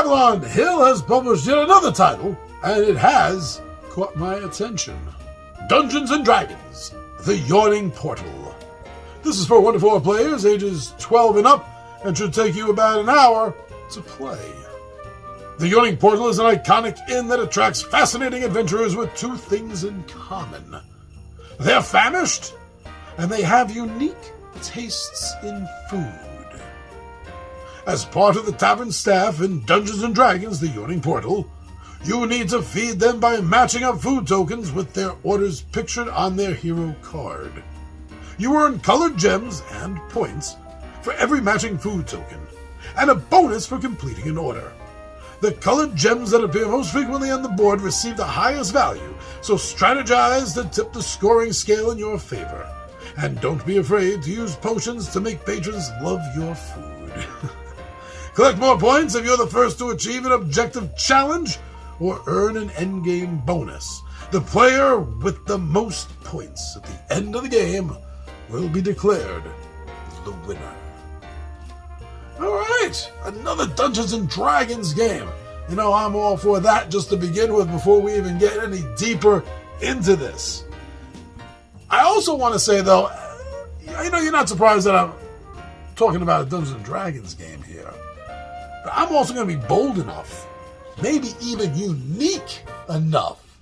Avalon Hill has published yet another title, and it has caught my attention. Dungeons & Dragons, The Yawning Portal. This is for 1 to 4 players, ages 12 and up, and should take you about an hour to play. The Yawning Portal is an iconic inn that attracts fascinating adventurers with 2 things in common. They're famished, and they have unique tastes in food. As part of the tavern staff in Dungeons & Dragons, The Yawning Portal, you need to feed them by matching up food tokens with their orders pictured on their hero card. You earn colored gems and points for every matching food token, and a bonus for completing an order. The colored gems that appear most frequently on the board receive the highest value, so strategize to tip the scoring scale in your favor. And don't be afraid to use potions to make patrons love your food. Collect more points if you're the first to achieve an objective challenge or earn an endgame bonus. The player with the most points at the end of the game will be declared the winner. Alright, another Dungeons & Dragons game. You know, I'm all for that just to begin with before we even get any deeper into this. I also want to say, though, I know you're not surprised that I'm talking about a Dungeons & Dragons game here. But I'm also going to be bold enough, maybe even unique enough,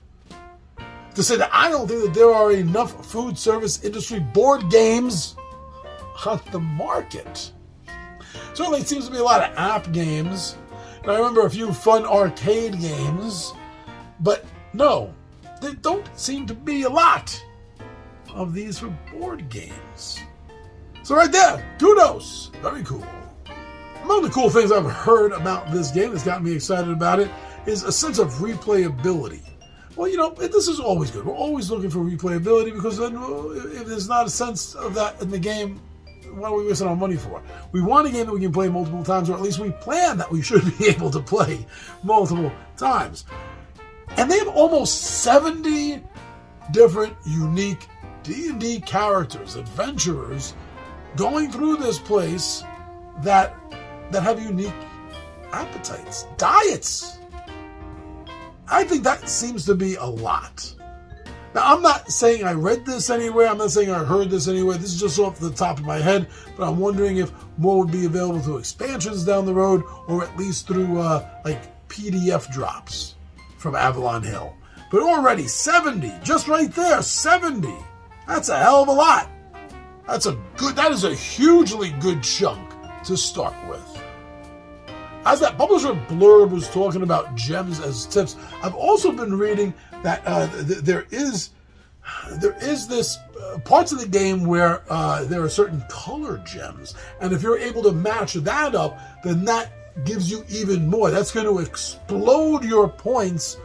to say that I don't think that there are enough food service industry board games on the market. Certainly it seems to be a lot of app games, and I remember a few fun arcade games, but no, there don't seem to be a lot of these for board games. So right there, kudos, very cool. Among the cool things I've heard about this game that's gotten me excited about it is a sense of replayability. Well, you know, this is always good. We're always looking for replayability because then if there's not a sense of that in the game, what are we wasting our money for? We want a game that we can play multiple times, or at least we plan that we should be able to play multiple times. And they have almost 70 different unique D&D characters, adventurers, going through this place that have unique appetites, diets. I think that seems to be a lot. Now, I'm not saying I read this anywhere. I'm not saying I heard this anywhere. This is just off the top of my head. But I'm wondering if more would be available through expansions down the road, or at least through like PDF drops from Avalon Hill. But already 70, just right there, 70. That's a hell of a lot. That is a hugely good chunk to start with. As that publisher blurb was talking about gems as tips, I've also been reading that there is this parts of the game where there are certain color gems, and if you're able to match that up, then that gives you even more. That's going to explode your points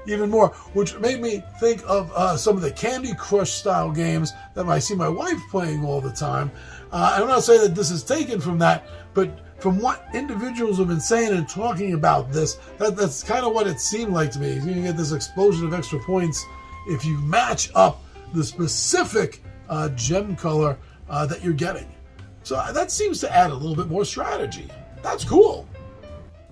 even more, which made me think of some of the Candy Crush style games that I see my wife playing all the time. I'm not saying that this is taken from that, but from what individuals have been saying and talking about this, that's kind of what it seemed like to me. You can get this explosion of extra points if you match up the specific gem color that you're getting. So that seems to add a little bit more strategy. That's cool.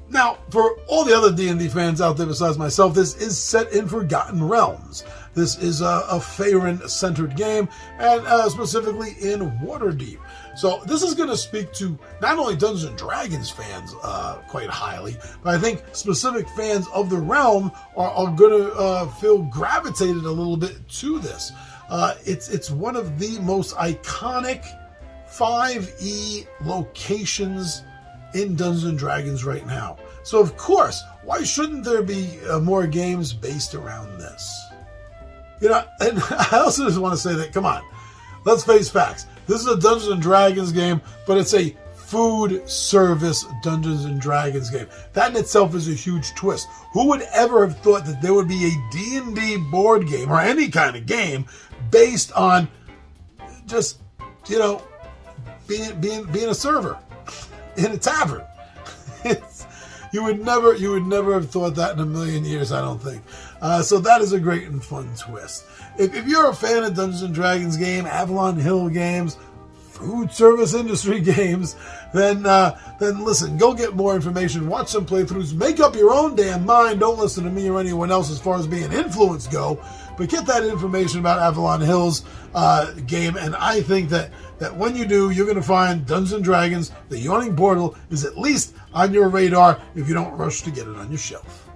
Now, for all the other D&D fans out there besides myself, this is set in Forgotten Realms. This is a Faerun-centered game, and specifically in Waterdeep. So this is going to speak to not only Dungeons & Dragons fans quite highly, but I think specific fans of the realm are going to feel gravitated a little bit to this. It's one of the most iconic 5e locations in Dungeons & Dragons right now. So of course, why shouldn't there be more games based around this? You know, and I also just want to say that, come on, let's face facts. This is a Dungeons & Dragons game, but it's a food service Dungeons & Dragons game. That in itself is a huge twist. Who would ever have thought that there would be a D&D board game or any kind of game based on just, you know, being a server in a tavern? You would never have thought that in a million years, I don't think. So that is a great and fun twist. If you're a fan of Dungeons & Dragons game, Avalon Hill games, food service industry games, then then listen, go get more information, watch some playthroughs, make up your own damn mind. Don't listen to me or anyone else as far as being influenced go, but get that information about Avalon Hill's game, and I think that when you do, you're going to find Dungeons & Dragons, the Yawning Portal is at least on your radar if you don't rush to get it on your shelf.